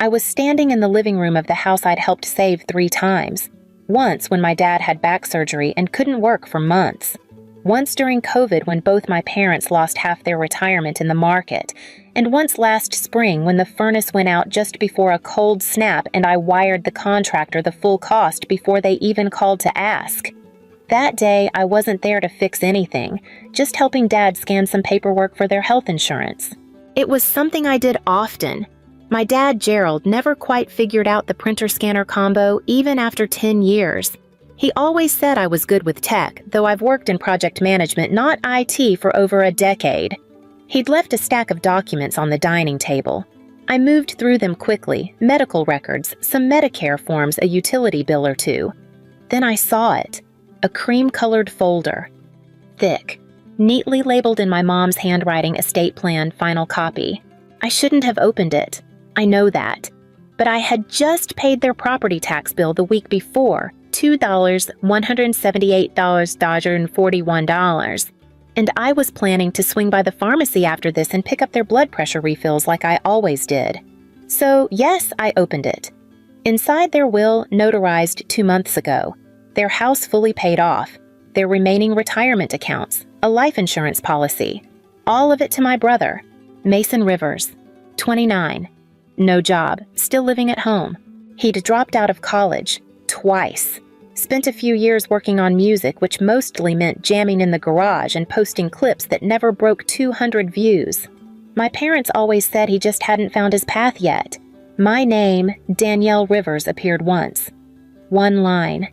I was standing in the living room of the house I'd helped save 3 times. Once when my dad had back surgery and couldn't work for months. Once during COVID when both my parents lost half their retirement in the market. And once last spring when the furnace went out just before a cold snap and I wired the contractor the full cost before they even called to ask. That day, I wasn't there to fix anything, just helping Dad scan some paperwork for their health insurance. It was something I did often. My dad, Gerald, never quite figured out the printer-scanner combo even after 10 years. He always said I was good with tech, though I've worked in project management, not IT, for over a decade. He'd left a stack of documents on the dining table. I moved through them quickly, medical records, some Medicare forms, a utility bill or two. Then I saw it, a cream-colored folder. Thick, neatly labeled in my mom's handwriting, estate plan, final copy. I shouldn't have opened it. I know that. But I had just paid their property tax bill the week before, $178.41. And I was planning to swing by the pharmacy after this and pick up their blood pressure refills like I always did. So, yes, I opened it. Inside their will, notarized 2 months ago, their house fully paid off, their remaining retirement accounts, a life insurance policy, all of it to my brother, Mason Rivers, 29, no job, still living at home. He'd dropped out of college, twice. Spent a few years working on music, which mostly meant jamming in the garage and posting clips that never broke 200 views. My parents always said he just hadn't found his path yet. My name, Danielle Rivers, appeared once. One line.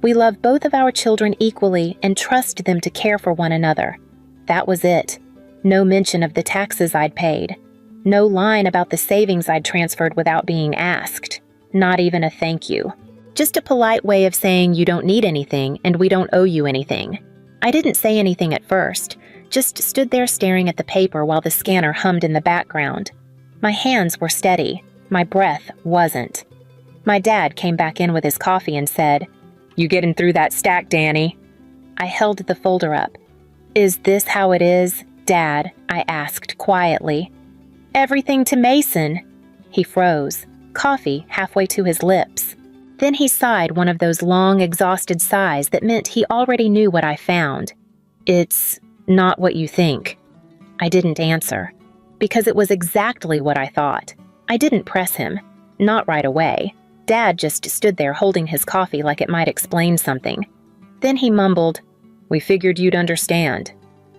We love both of our children equally and trust them to care for one another. That was it. No mention of the taxes I'd paid. No line about the savings I'd transferred without being asked. Not even a thank you. Just a polite way of saying you don't need anything and we don't owe you anything. I didn't say anything at first, just stood there staring at the paper while the scanner hummed in the background. My hands were steady. My breath wasn't. My dad came back in with his coffee and said, "You getting through that stack, Danny?" I held the folder up. "Is this how it is, Dad?" I asked quietly. "Everything to Mason." He froze, coffee halfway to his lips. Then he sighed one of those long, exhausted sighs that meant he already knew what I found. "It's not what you think." I didn't answer, because it was exactly what I thought. I didn't press him, not right away. Dad just stood there holding his coffee like it might explain something. Then he mumbled, "We figured you'd understand.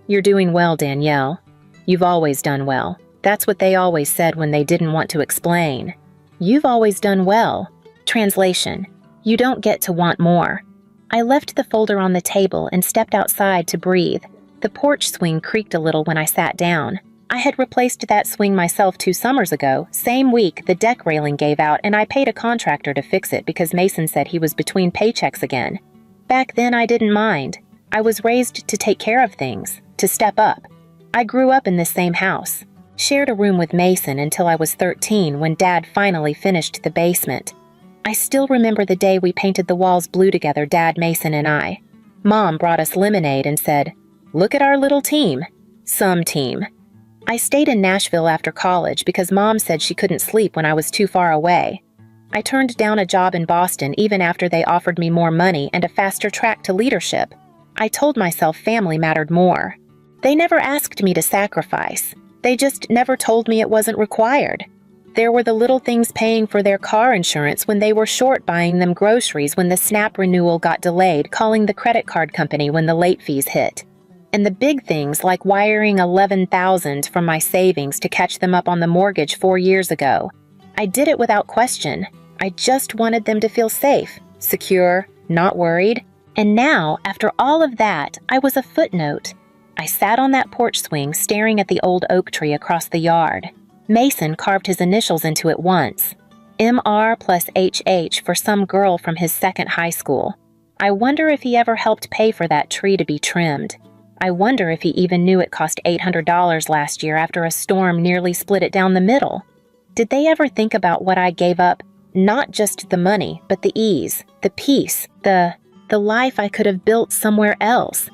You're doing well, Danielle. You've always done well. That's what they always said when they didn't want to explain. You've always done well." Translation: You don't get to want more. I left the folder on the table and stepped outside to breathe. The porch swing creaked a little when I sat down. I had replaced that swing myself 2 summers ago. Same week, the deck railing gave out and I paid a contractor to fix it because Mason said he was between paychecks again. Back then, I didn't mind. I was raised to take care of things, to step up. I grew up in this same house. Shared a room with Mason until I was 13 when Dad finally finished the basement. I still remember the day we painted the walls blue together, Dad, Mason, and I. Mom brought us lemonade and said, "Look at our little team." Some team. I stayed in Nashville after college because Mom said she couldn't sleep when I was too far away. I turned down a job in Boston even after they offered me more money and a faster track to leadership. I told myself family mattered more. They never asked me to sacrifice. They just never told me it wasn't required. There were the little things paying for their car insurance when they were short buying them groceries when the SNAP renewal got delayed, calling the credit card company when the late fees hit. And the big things like wiring $11,000 from my savings to catch them up on the mortgage 4 years ago. I did it without question. I just wanted them to feel safe, secure, not worried. And now, after all of that, I was a footnote. I sat on that porch swing staring at the old oak tree across the yard. Mason carved his initials into it once. MR plus HH for some girl from his second high school. I wonder if he ever helped pay for that tree to be trimmed. I wonder if he even knew it cost $800 last year after a storm nearly split it down the middle. Did they ever think about what I gave up? Not just the money, but the ease, the peace, the life I could have built somewhere else.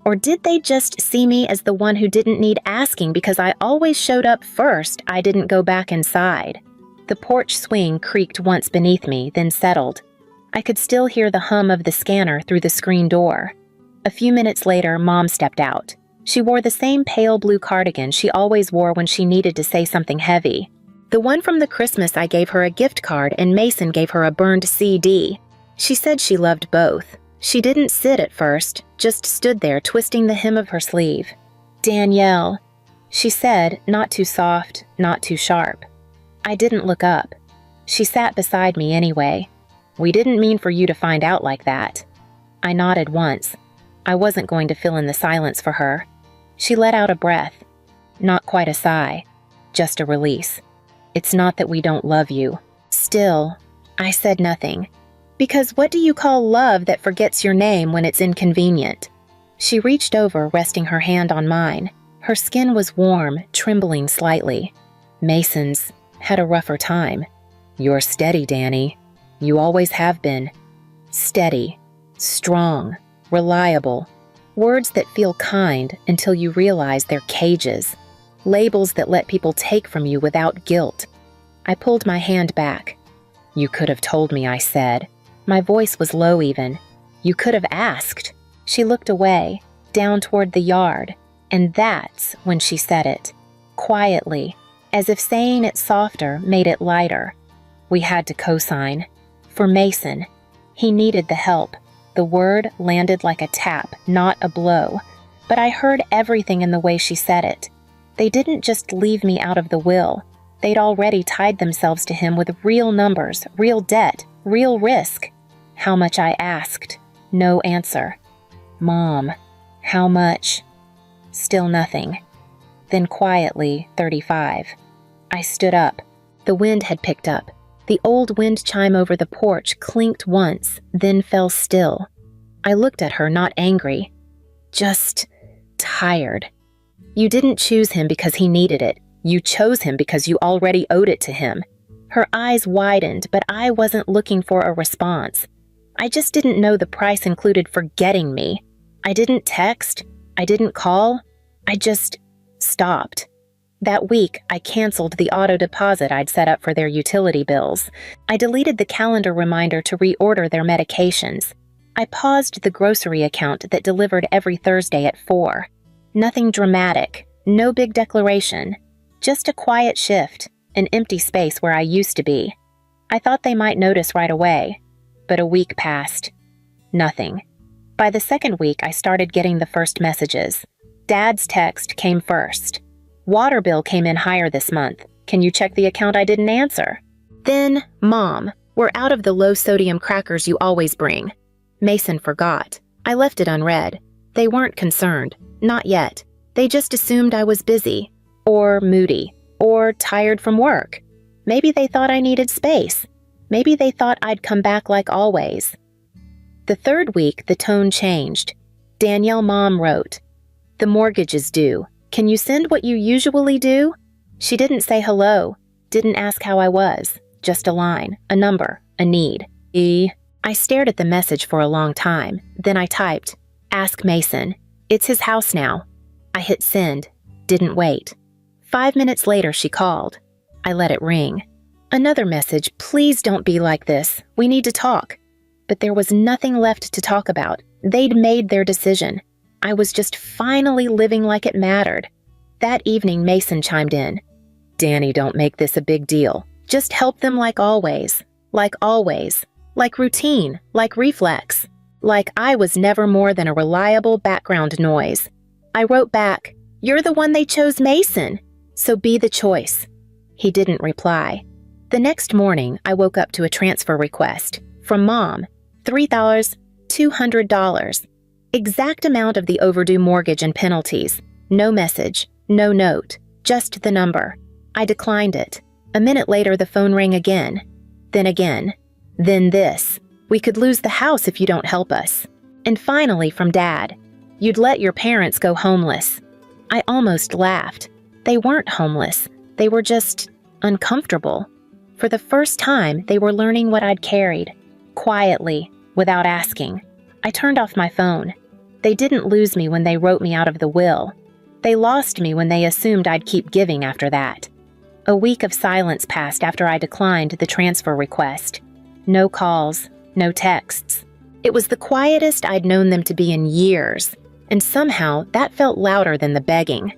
Or did they just see me as the one who didn't need asking because I always showed up first? I didn't go back inside. The porch swing creaked once beneath me, then settled. I could still hear the hum of the scanner through the screen door. A few minutes later, Mom stepped out. She wore the same pale blue cardigan she always wore when she needed to say something heavy. The one from the Christmas I gave her a gift card and Mason gave her a burned CD. She said she loved both. She didn't sit at first, just stood there twisting the hem of her sleeve. "Danielle," she said, not too soft, not too sharp. I didn't look up. She sat beside me anyway. "We didn't mean for you to find out like that." I nodded once. I wasn't going to fill in the silence for her. She let out a breath. Not quite a sigh, just a release. "It's not that we don't love you." Still, I said nothing. Because what do you call love that forgets your name when it's inconvenient? She reached over, resting her hand on mine. Her skin was warm, trembling slightly. "Mason's had a rougher time. You're steady, Danny. You always have been. Steady, strong, reliable. Words that feel kind until you realize they're cages. Labels that let people take from you without guilt." I pulled my hand back. "You could have told me," I said. My voice was low even. "You could have asked." She looked away, down toward the yard, and that's when she said it. Quietly, as if saying it softer made it lighter. We had to co-sign. For Mason. He needed the help. The word landed like a tap, not a blow. But I heard everything in the way she said it. They didn't just leave me out of the will. They'd already tied themselves to him with real numbers, real debt, real risk. How much I asked. No answer. "Mom, how much?" Still nothing. Then quietly, 35. I stood up. The wind had picked up. The old wind chime over the porch clinked once, then fell still. I looked at her, not angry. Just tired. "You didn't choose him because he needed it. You chose him because you already owed it to him." Her eyes widened, but I wasn't looking for a response. I just didn't know the price included forgetting me. I didn't text. I didn't call. I just stopped. That week, I canceled the auto deposit I'd set up for their utility bills. I deleted the calendar reminder to reorder their medications. I paused the grocery account that delivered every Thursday at 4. Nothing dramatic, no big declaration, just a quiet shift, an empty space where I used to be. I thought they might notice right away, but a week passed. Nothing. By the second week, I started getting the first messages. Dad's text came first. "Water bill came in higher this month. Can you check the account I didn't answer?" Then, "Mom, we're out of the low-sodium crackers you always bring." Mason forgot. I left it unread. They weren't concerned. Not yet. They just assumed I was busy, or moody, or tired from work. Maybe they thought I needed space. Maybe they thought I'd come back like always. The third week, the tone changed. Danielle, Mom wrote, "The mortgage is due. Can you send what you usually do?" She didn't say hello, didn't ask how I was, just a line, a number, a need. I stared at the message for a long time, then I typed, "Ask Mason. It's his house now." I hit send, didn't wait. 5 minutes later, she called. I let it ring. Another message, "Please don't be like this. We need to talk." But there was nothing left to talk about. They'd made their decision. I was just finally living like it mattered. That evening, Mason chimed in. "Danny, don't make this a big deal. Just help them like always. Like always. Like routine. Like reflex. Like I was never more than a reliable background noise." I wrote back, "You're the one they chose, Mason. So be the choice." He didn't reply. The next morning, I woke up to a transfer request. From Mom. $3,200. Exact amount of the overdue mortgage and penalties. No message. No note. Just the number. I declined it. A minute later, the phone rang again. Then again. Then this. "We could lose the house if you don't help us." And finally, from Dad. "You'd let your parents go homeless." I almost laughed. They weren't homeless. They were just uncomfortable. For the first time, they were learning what I'd carried. Quietly, without asking. I turned off my phone. They didn't lose me when they wrote me out of the will. They lost me when they assumed I'd keep giving after that. A week of silence passed after I declined the transfer request. No calls, no texts. It was the quietest I'd known them to be in years, and somehow that felt louder than the begging.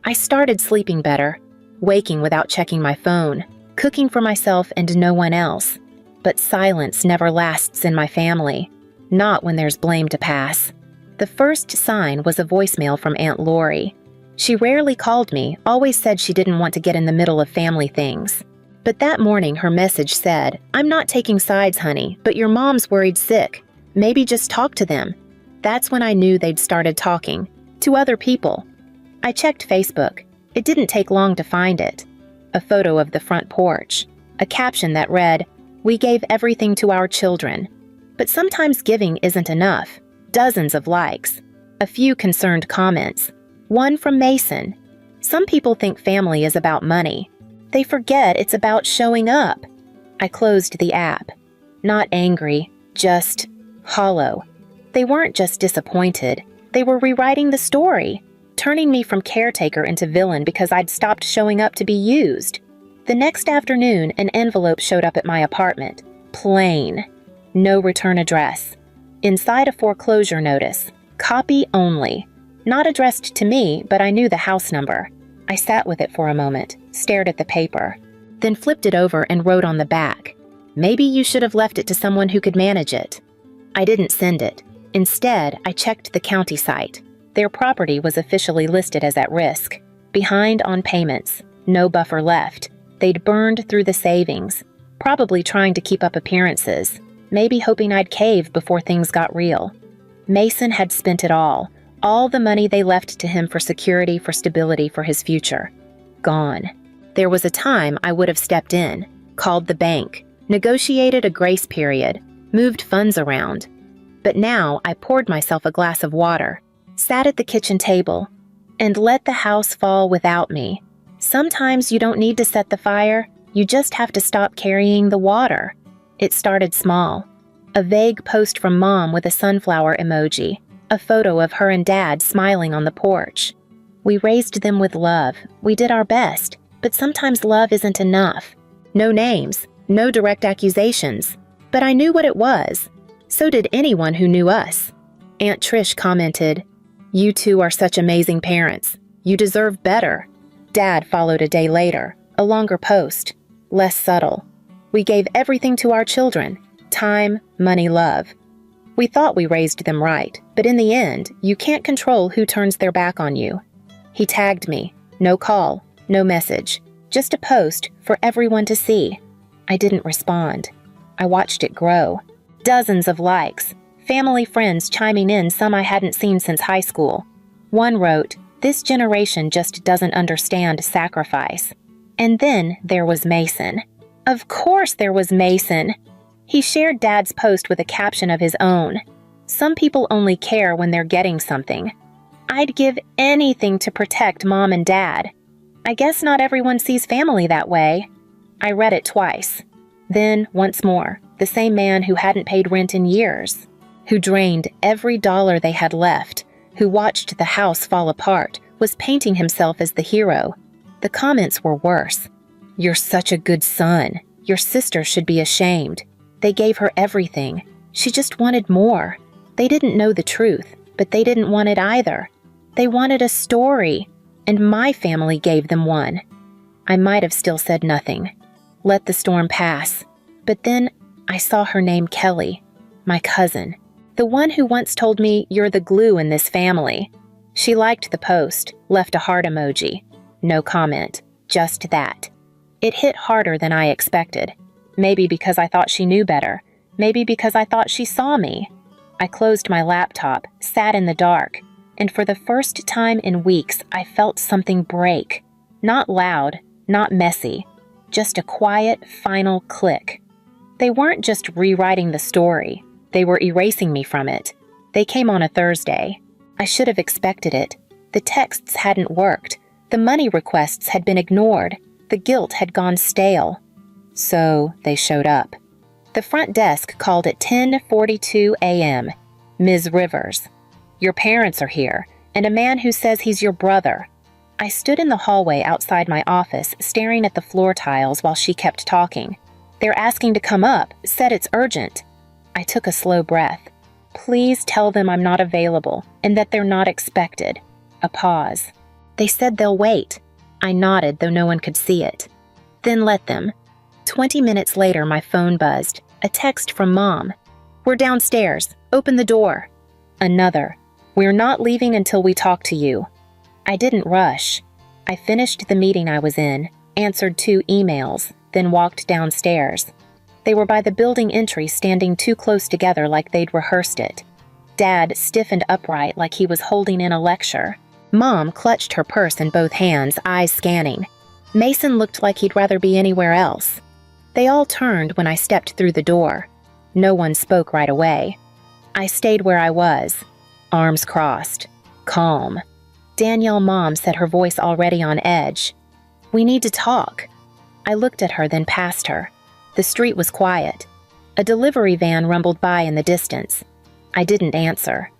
I started sleeping better, waking without checking my phone, cooking for myself and no one else. But silence never lasts in my family, not when there's blame to pass. The first sign was a voicemail from Aunt Lori. She rarely called me, always said she didn't want to get in the middle of family things. But that morning her message said, "I'm not taking sides, honey, but your mom's worried sick. Maybe just talk to them." That's when I knew they'd started talking, to other people. I checked Facebook. It didn't take long to find it. A photo of the front porch. A caption that read, "We gave everything to our children." But sometimes giving isn't enough. Dozens of likes. A few concerned comments. One from Mason. Some people think family is about money. They forget it's about showing up. I closed the app. Not angry, just hollow. They weren't just disappointed. They were rewriting the story, turning me from caretaker into villain because I'd stopped showing up to be used. The next afternoon, an envelope showed up at my apartment. Plain. No return address. Inside a foreclosure notice. Copy only. Not addressed to me, but I knew the house number. I sat with it for a moment, stared at the paper, then flipped it over and wrote on the back, "Maybe you should have left it to someone who could manage it." I didn't send it. Instead, I checked the county site. Their property was officially listed as at risk. Behind on payments. No buffer left. They'd burned through the savings, probably trying to keep up appearances, maybe hoping I'd cave before things got real. Mason had spent it all the money they left to him for security, for stability, for his future. Gone. There was a time I would have stepped in, called the bank, negotiated a grace period, moved funds around. But now I poured myself a glass of water, sat at the kitchen table, and let the house fall without me. Sometimes you don't need to set the fire, you just have to stop carrying the water. It started small. A vague post from Mom with a sunflower emoji, a photo of her and Dad smiling on the porch. We raised them with love. We did our best, but sometimes love isn't enough. No names, no direct accusations, but I knew what it was. So did anyone who knew us. Aunt Trish commented, "You two are such amazing parents. You deserve better." Dad followed a day later, a longer post, less subtle. "We gave everything to our children. Time, money, love. We thought we raised them right, but in the end, you can't control who turns their back on you." He tagged me. No call, no message. Just a post for everyone to see. I didn't respond. I watched it grow. Dozens of likes. Family friends chiming in, some I hadn't seen since high school. One wrote, "This generation just doesn't understand sacrifice." And then there was Mason. Of course there was Mason. He shared Dad's post with a caption of his own. Some people only care when they're getting something. I'd give anything to protect Mom and Dad. I guess not everyone sees family that way. I read it twice. Then, once more, the same man who hadn't paid rent in years, who drained every dollar they had left, who watched the house fall apart, was painting himself as the hero. The comments were worse. "You're such a good son. Your sister should be ashamed. They gave her everything. She just wanted more." They didn't know the truth, but they didn't want it either. They wanted a story, and my family gave them one. I might have still said nothing. Let the storm pass. But then I saw her name Kelly, my cousin, the one who once told me, "You're the glue in this family." She liked the post, left a heart emoji. No comment, just that. It hit harder than I expected. Maybe because I thought she knew better. Maybe because I thought she saw me. I closed my laptop, sat in the dark, and for the first time in weeks, I felt something break. Not loud, not messy, just a quiet, final click. They weren't just rewriting the story. They were erasing me from it. They came on a Thursday. I should have expected it. The texts hadn't worked. The money requests had been ignored. The guilt had gone stale. So they showed up. The front desk called at 10:42 a.m. "Ms. Rivers, your parents are here, and a man who says he's your brother." I stood in the hallway outside my office, staring at the floor tiles while she kept talking. They're asking to come up, said it's urgent. I took a slow breath. Please tell them I'm not available and that they're not expected. A pause. They said they'll wait. I nodded, though no one could see it. Then let them. 20 minutes later, my phone buzzed. A text from Mom. We're downstairs. Open the door. Another. We're not leaving until we talk to you. I didn't rush. I finished the meeting I was in, answered 2 emails, then walked downstairs. They were by the building entry, standing too close together like they'd rehearsed it. Dad stiffened upright like he was holding in a lecture. Mom clutched her purse in both hands, eyes scanning. Mason looked like he'd rather be anywhere else. They all turned when I stepped through the door. No one spoke right away. I stayed where I was, arms crossed, calm. Danielle Mom said, her voice already on edge. We need to talk. I looked at her, then past her. The street was quiet. A delivery van rumbled by in the distance. I didn't answer.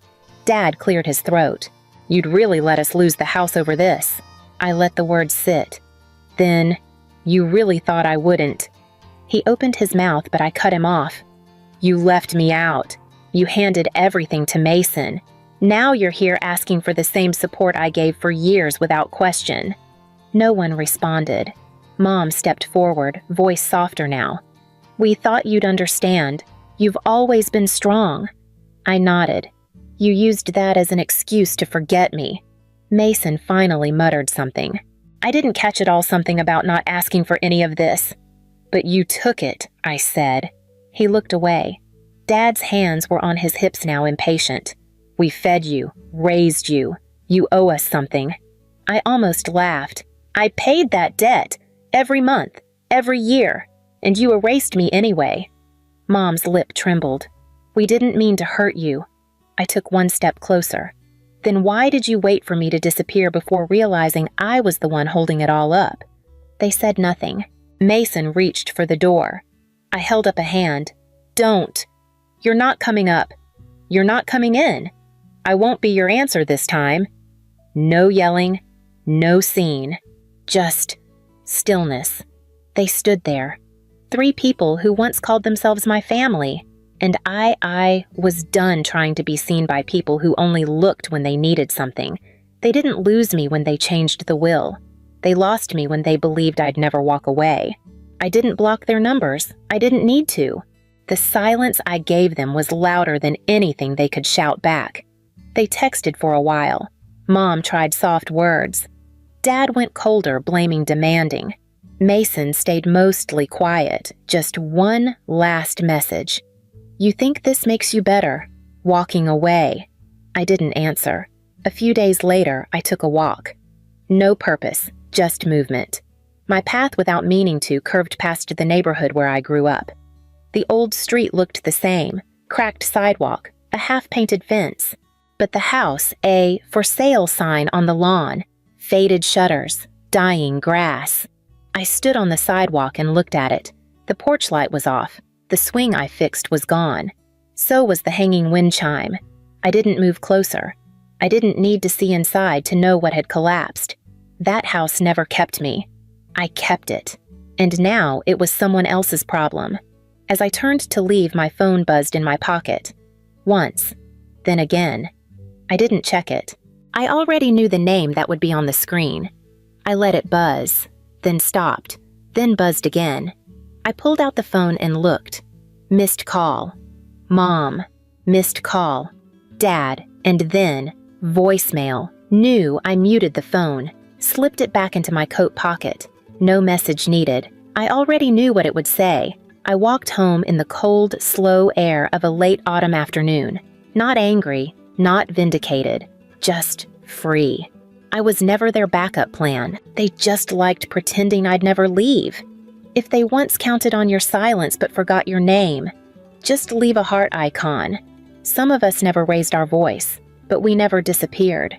Dad cleared his throat. You'd really let us lose the house over this. I let the words sit. Then, you really thought I wouldn't. He opened his mouth, but I cut him off. You left me out. You handed everything to Mason. Now you're here asking for the same support I gave for years without question. No one responded. Mom stepped forward, voice softer now. We thought you'd understand. You've always been strong. I nodded. You used that as an excuse to forget me. Mason finally muttered something. I didn't catch it all, something about not asking for any of this. But you took it, I said. He looked away. Dad's hands were on his hips now, impatient. We fed you, raised you. You owe us something. I almost laughed. I paid that debt. Every month, every year. And you erased me anyway. Mom's lip trembled. We didn't mean to hurt you. I took one step closer. Then why did you wait for me to disappear before realizing I was the one holding it all up? They said nothing. Mason reached for the door. I held up a hand. Don't. You're not coming up. You're not coming in. I won't be your answer this time. No yelling, no scene. Just stillness. They stood there. 3 people who once called themselves my family. And I was done trying to be seen by people who only looked when they needed something. They didn't lose me when they changed the will. They lost me when they believed I'd never walk away. I didn't block their numbers. I didn't need to. The silence I gave them was louder than anything they could shout back. They texted for a while. Mom tried soft words. Dad went colder, blaming, demanding. Mason stayed mostly quiet, just one last message. You think this makes you better? Walking away. I didn't answer. A few days later, I took a walk. No purpose, just movement. My path, without meaning to, curved past the neighborhood where I grew up. The old street looked the same, cracked sidewalk, a half-painted fence. But the house, a for sale sign on the lawn, faded shutters, dying grass. I stood on the sidewalk and looked at it. The porch light was off. The swing I fixed was gone. So was the hanging wind chime. I didn't move closer. I didn't need to see inside to know what had collapsed. That house never kept me. I kept it. And now it was someone else's problem. As I turned to leave, my phone buzzed in my pocket. Once. Then again. I didn't check it. I already knew the name that would be on the screen. I let it buzz, then stopped, then buzzed again. I pulled out the phone and looked. Missed call. Mom. Missed call. Dad. And then voicemail. Knew I muted the phone. Slipped it back into my coat pocket. No message needed. I already knew what it would say. I walked home in the cold, slow air of a late autumn afternoon. Not angry, not vindicated, just free. I was never their backup plan. They just liked pretending I'd never leave. If they once counted on your silence but forgot your name, just leave a heart icon. Some of us never raised our voice, but we never disappeared.